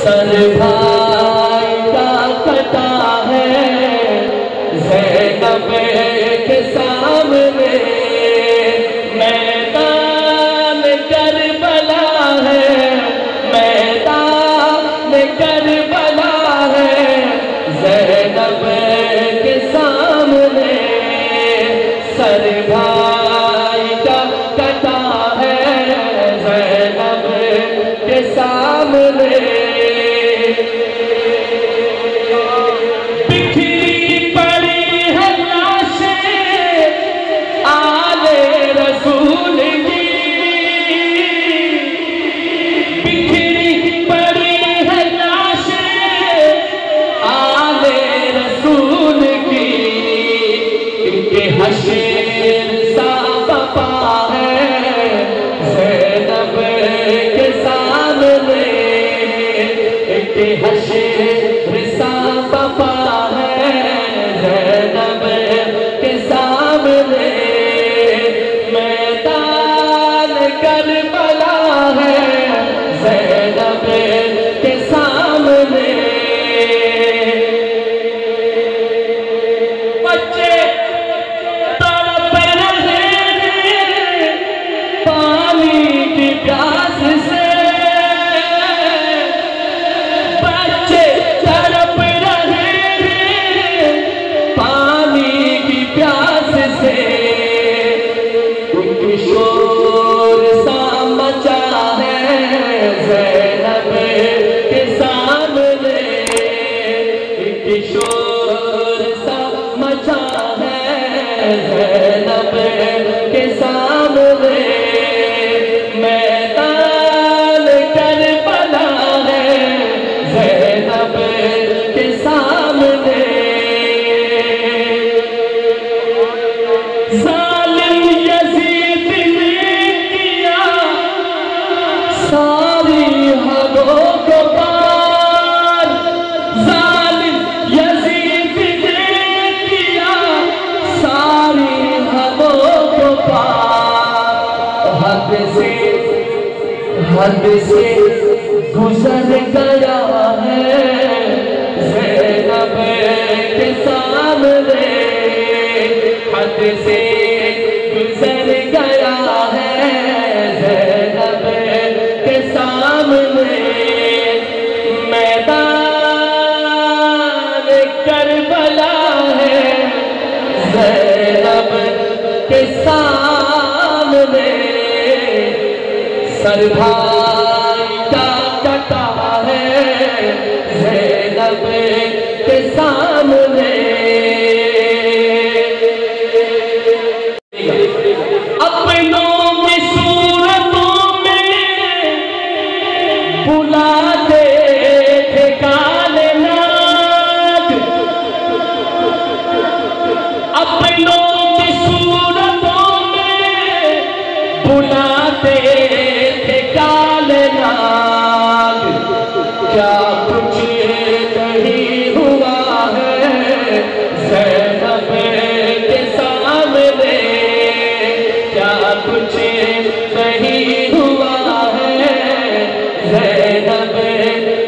Sir भाई का कटा है ज़ैनब के सामने, मैदान करबला है, मैदान करबला है ज़ैनब के सामने। सर भाई का कटा है ज़ैनब के सामने। बिखरी पड़ी है लाशें आले रसूल की, बिखरी पड़ी है लाशें आले रसूल की। इनके हशर सा बपा है ज़ैनब के सामने, इनके हशर सा बपा है ज़ैनब के सामने। मैदान करबला है ज़ैनब के सामने। बच्चे तड़प रहे हैं पानी की प्यास से, बच्चे तड़प रहे हैं पानी की प्यास से। उनकी शोर सा मचा है ज़ैनब के सामने, उनकी शोर सा मचा है ज़ैनब के सामने। मैदान करबला है ज़ैनब के सामने। ज़ालिम यज़ीद ने किया सारी हदों को पार, ज़ालिम यज़ीद ने किया सारी हदों को पार। हद से गुजर गया है ज़ैनब के सामने, हद से गुजर गया है ज़ैनब के सामने। मैदान करबला है ज़ैनब के सामने। सर भाई का कटा है ज़ैनब के सामने। अपनों की सूरतों में बुलाते थे काले नाग, अपनों की सूरतों में बुलाते थे काले नाग। क्या कुछ नहीं हुआ है ज़ैनब के सामने, क्या कुछ नहीं हुआ है ज़ैनब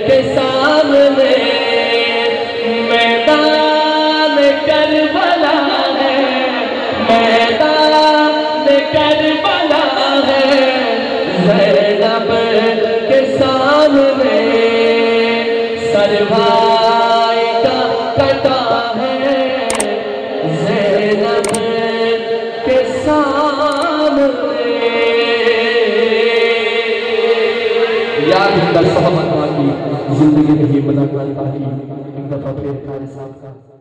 के सामने। मैदान करबला है, मैदान करबला है ज़ैनब के सामने। सर भाई का कटा है ज़ैनब के सामने। याद हिंदा सहमत की जिंदगी नहीं बना करता ही एक दफा फिर खालिद साहब का